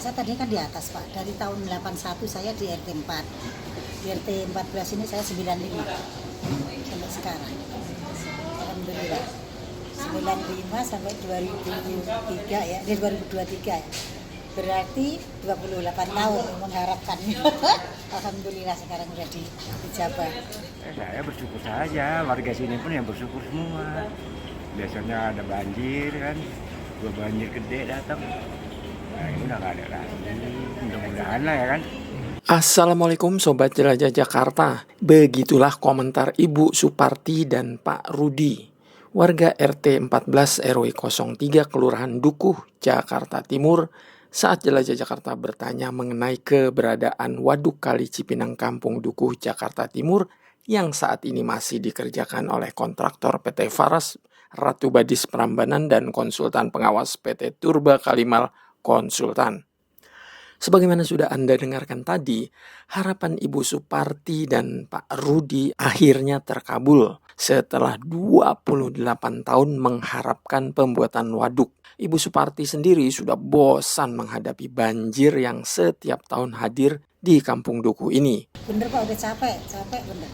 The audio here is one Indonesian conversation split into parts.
saya tadi kan di atas Pak, dari tahun 81 saya di RT 4. Di RT 14 ini saya 95 sampai sekarang. Alhamdulillah. 95 sampai 2003 ya, di 2023 ya. Berarti 28 tahun mengharapkan. Alhamdulillah sekarang sudah dijabah. Saya bersyukur saja, warga sini pun yang bersyukur semua. Biasanya ada banjir kan, dua banjir gede datang. Nah ini udah gak ada lagi, mudah-mudahan lah ya kan. Assalamualaikum Sobat Jelajah Jakarta. Begitulah komentar Ibu Suparti dan Pak Rudi, warga RT 14 RW 03 Kelurahan Dukuh, Jakarta Timur, saat Jelajah Jakarta bertanya mengenai keberadaan Waduk Kali Cipinang Kampung Dukuh, Jakarta Timur yang saat ini masih dikerjakan oleh kontraktor PT Faras, Ratu Badis Prambanan, dan konsultan pengawas PT Turba Kalimal Konsultan. Sebagaimana sudah Anda dengarkan tadi, harapan Ibu Suparti dan Pak Rudi akhirnya terkabul setelah 28 tahun mengharapkan pembuatan waduk. Ibu Suparti sendiri sudah bosan menghadapi banjir yang setiap tahun hadir di Kampung Dukuh ini. Bener Pak, udah capek bener.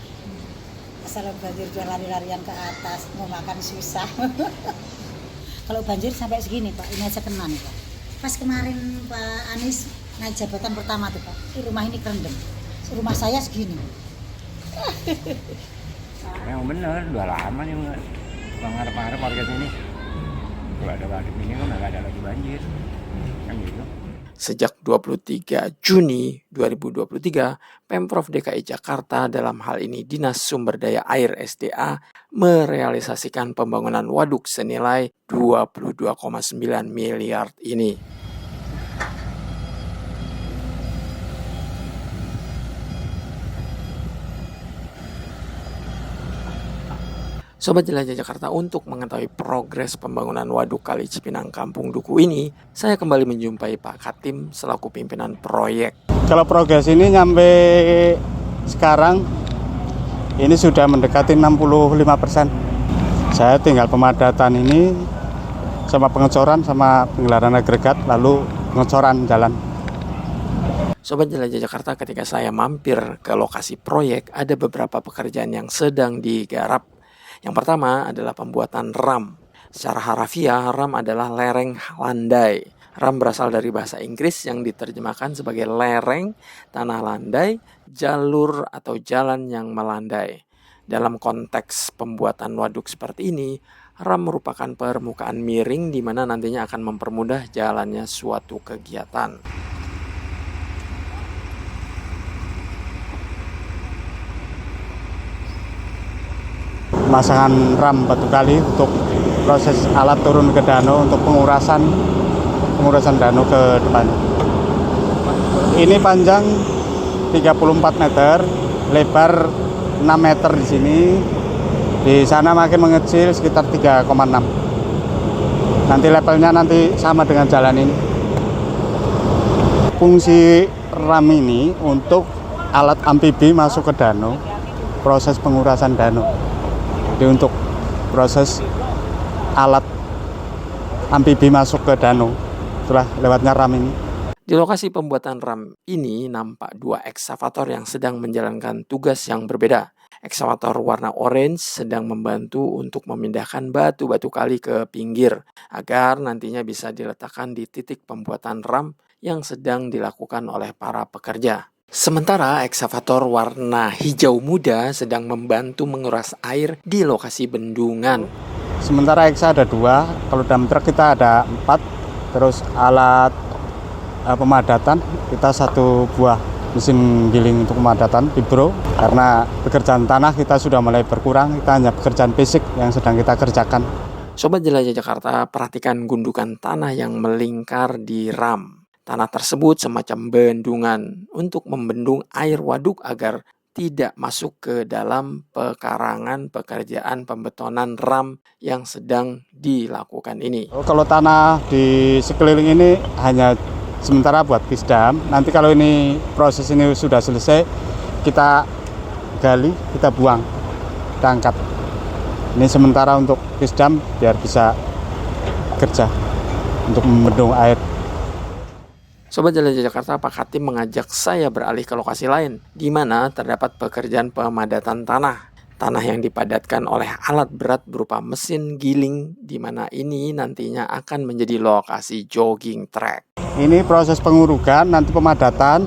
Asal banjir udah lari-larian ke atas, mau makan susah. Kalau banjir sampai segini Pak, ini aja kena nih Pak. Pas kemarin Pak Anies naik jabatan pertama tuh Pak, rumah ini kerendam. Rumah saya segini. Yang bener, udah lama nih mengharap-harap warga sini. Kalau ada waduk ini kan nggak ada lagi banjir, kan gitu. Sejak 23 Juni 2023, Pemprov DKI Jakarta, dalam hal ini Dinas Sumber Daya Air SDA, merealisasikan pembangunan waduk senilai 22,9 miliar ini. Sobat Jelajah Jakarta, untuk mengetahui progres pembangunan Waduk Kali Cipinang Kampung Dukuh ini, saya kembali menjumpai Pak Katim selaku pimpinan proyek. Kalau progres ini nyampe sekarang, ini sudah mendekati 65%. Saya tinggal pemadatan ini sama pengecoran sama penggelaran agregat, lalu pengecoran jalan. Sobat Jelajah Jakarta, ketika saya mampir ke lokasi proyek, ada beberapa pekerjaan yang sedang digarap. Yang pertama adalah pembuatan ram. Secara harafiah, ram adalah lereng landai. Ram berasal dari bahasa Inggris yang diterjemahkan sebagai lereng, tanah landai, jalur atau jalan yang melandai. Dalam konteks pembuatan waduk seperti ini, ram merupakan permukaan miring di mana nantinya akan mempermudah jalannya suatu kegiatan. Pemasangan ram batu kali untuk proses alat turun ke danau untuk pengurasan danau ke depan. Ini panjang 34 meter, lebar 6 meter di sini. Di sana makin mengecil sekitar 3,6. Nanti levelnya nanti sama dengan jalan ini. Fungsi ram ini untuk alat amfibi masuk ke danau, proses pengurasan danau. Jadi untuk proses alat amfibi masuk ke danau, itulah lewatnya ram ini. Di lokasi pembuatan ram ini nampak dua ekskavator yang sedang menjalankan tugas yang berbeda. Ekskavator warna orange sedang membantu untuk memindahkan batu-batu kali ke pinggir agar nantinya bisa diletakkan di titik pembuatan ram yang sedang dilakukan oleh para pekerja. Sementara ekskavator warna hijau muda sedang membantu menguras air di lokasi bendungan. Sementara eksa ada 2, kalau dalam truk kita ada 4, terus alat pemadatan kita 1 buah mesin giling untuk pemadatan vibro. Karena pekerjaan tanah kita sudah mulai berkurang, kita hanya pekerjaan fisik yang sedang kita kerjakan. Sobat Jelajah Jakarta, perhatikan gundukan tanah yang melingkar di ram. Tanah tersebut semacam bendungan untuk membendung air waduk agar tidak masuk ke dalam pekarangan pekerjaan pembetonan ram yang sedang dilakukan ini. Kalau tanah di sekeliling ini hanya sementara buat pisdam. Nanti kalau ini proses ini sudah selesai, kita gali, kita buang, kita angkat. Ini sementara untuk pisdam biar bisa kerja untuk membendung air. Sobat Jelajah Jakarta, Pak Katim mengajak saya beralih ke lokasi lain, di mana terdapat pekerjaan pemadatan tanah. Tanah yang dipadatkan oleh alat berat berupa mesin giling, di mana ini nantinya akan menjadi lokasi jogging track. Ini proses pengurukan, nanti pemadatan,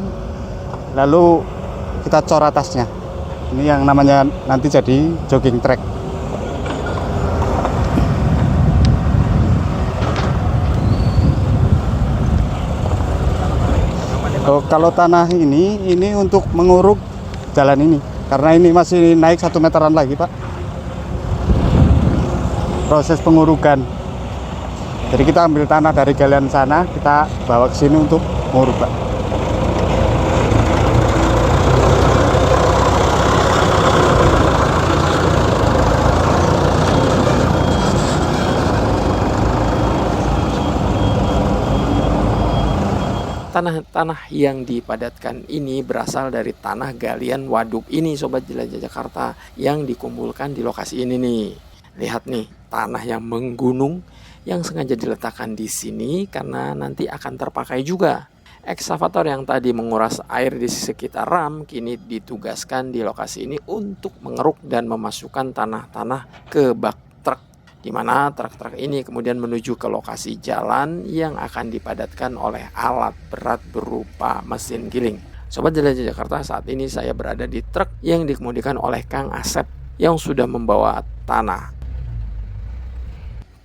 lalu kita cor atasnya. Ini yang namanya nanti jadi jogging track. Oh, kalau tanah ini untuk menguruk jalan ini, karena ini masih naik 1 meteran lagi, Pak. Proses pengurukan. Jadi kita ambil tanah dari galian sana, kita bawa ke sini untuk menguruk, Pak. Tanah yang dipadatkan ini berasal dari tanah galian waduk ini, Sobat Jelajah Jakarta, yang dikumpulkan di lokasi ini nih. Lihat nih, tanah yang menggunung yang sengaja diletakkan di sini karena nanti akan terpakai juga. Ekskavator yang tadi menguras air di sekitar ram kini ditugaskan di lokasi ini untuk mengeruk dan memasukkan tanah-tanah ke bak truk, di mana truk-truk ini kemudian menuju ke lokasi jalan yang akan dipadatkan oleh alat berat berupa mesin giling. Sobat Jelajah Jakarta, saat ini saya berada di truk yang dikemudikan oleh Kang Asep yang sudah membawa tanah.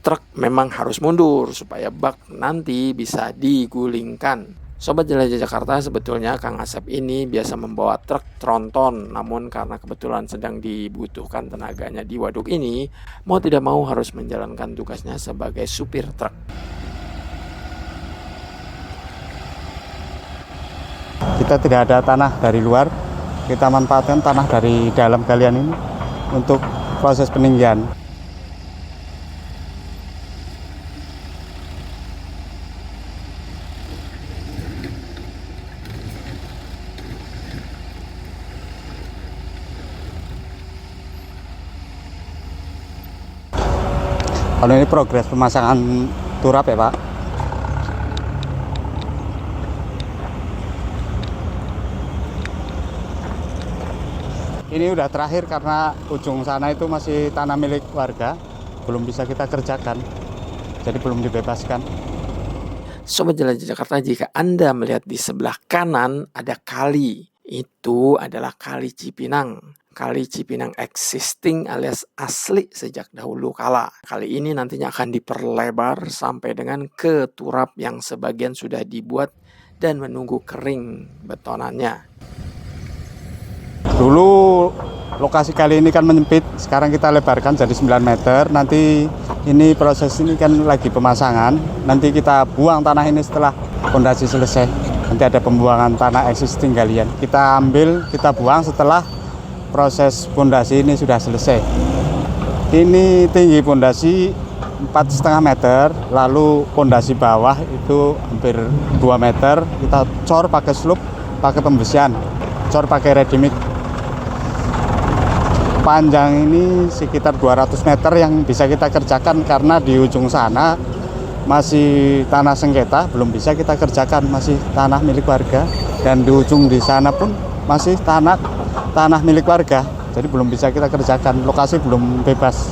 Truk memang harus mundur supaya bak nanti bisa digulingkan. Sobat Jelajah Jakarta, sebetulnya Kang Asep ini biasa membawa truk tronton, namun karena kebetulan sedang dibutuhkan tenaganya di waduk ini, mau tidak mau harus menjalankan tugasnya sebagai supir truk. Kita tidak ada tanah dari luar, kita manfaatkan tanah dari dalam galian ini untuk proses peninggian. Kalau ini progres pemasangan turap ya, Pak. Ini udah terakhir karena ujung sana itu masih tanah milik warga, belum bisa kita kerjakan, jadi belum dibebaskan. Sobat Jelajah Jakarta, jika Anda melihat di sebelah kanan ada kali, itu adalah Kali Cipinang. Kali Cipinang existing alias asli sejak dahulu kala. Kali ini nantinya akan diperlebar sampai dengan ke turap yang sebagian sudah dibuat dan menunggu kering betonannya. Dulu lokasi kali ini kan menyempit, sekarang kita lebarkan jadi 9 meter. Nanti ini proses ini kan lagi pemasangan, nanti kita buang tanah ini setelah fondasi selesai. Nanti ada pembuangan tanah existing galian. Kita ambil, kita buang setelah proses fondasi ini sudah selesai. Ini tinggi fondasi 4,5 meter, lalu fondasi bawah itu hampir 2 meter. Kita cor pakai slope, pakai pembesian, cor pakai ready mix. Panjang ini sekitar 200 meter yang bisa kita kerjakan karena di ujung sana masih tanah sengketa, belum bisa kita kerjakan, masih tanah milik warga, dan di ujung di sana pun masih tanah milik warga, jadi belum bisa kita kerjakan, lokasi belum bebas.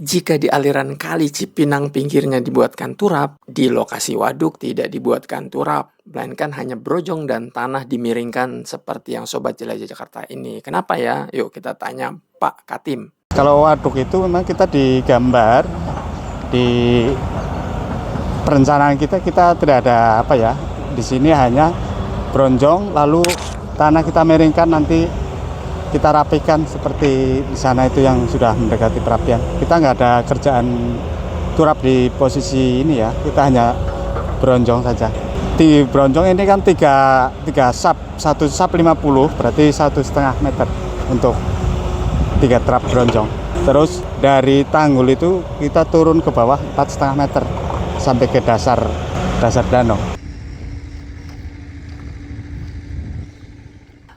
Jika di aliran Kali Cipinang pinggirnya dibuatkan turap, di lokasi waduk tidak dibuatkan turap, melainkan hanya brojong dan tanah dimiringkan seperti yang Sobat Jelajah Jakarta ini. Kenapa ya? Yuk kita tanya Pak Katim. Kalau waduk itu memang kita digambar di perencanaan kita tidak ada apa ya, di sini hanya bronjong, lalu tanah kita miringkan, nanti kita rapikan seperti di sana itu yang sudah mendekati perapian. Kita nggak ada kerjaan turap di posisi ini ya, kita hanya bronjong saja. Di bronjong ini kan 3 sap, 1 sap 50, berarti 1,5 meter untuk 3 trap bronjong. Terus dari tanggul itu kita turun ke bawah 4,5 meter sampai ke dasar danau.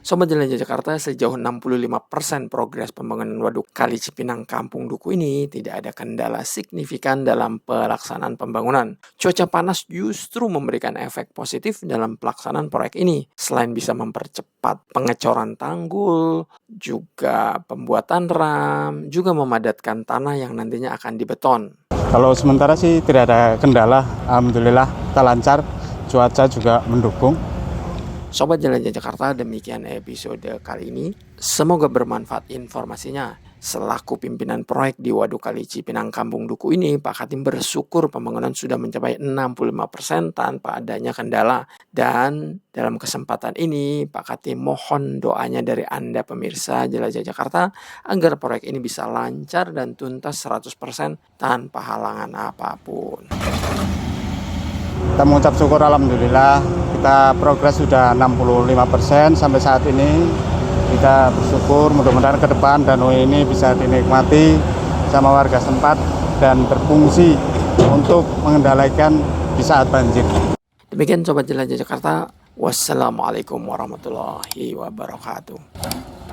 Sobat Jelajah Jakarta, sejauh 65% progres pembangunan Waduk Kali Cipinang Kampung Duku ini tidak ada kendala signifikan dalam pelaksanaan pembangunan. Cuaca panas justru memberikan efek positif dalam pelaksanaan proyek ini. Selain bisa mempercepat pengecoran tanggul, juga pembuatan ram, juga memadatkan tanah yang nantinya akan dibeton. Kalau sementara sih tidak ada kendala, alhamdulillah kita lancar, cuaca juga mendukung. Sobat Jelajah Jakarta, demikian episode kali ini. Semoga bermanfaat informasinya. Selaku pimpinan proyek di Waduk Kali Cipinang Kampung Duku ini, Pak Katim bersyukur pembangunan sudah mencapai 65% tanpa adanya kendala. Dan dalam kesempatan ini, Pak Katim mohon doanya dari Anda pemirsa Jelajah Jakarta agar proyek ini bisa lancar dan tuntas 100% tanpa halangan apapun. Kita mengucap syukur alhamdulillah, kita progres sudah 65% sampai saat ini. Kita bersyukur mudah-mudahan ke depan danau ini bisa dinikmati sama warga setempat dan berfungsi untuk mengendalikan di saat banjir. Demikian Sobat Jelajah Jakarta. Wassalamualaikum warahmatullahi wabarakatuh.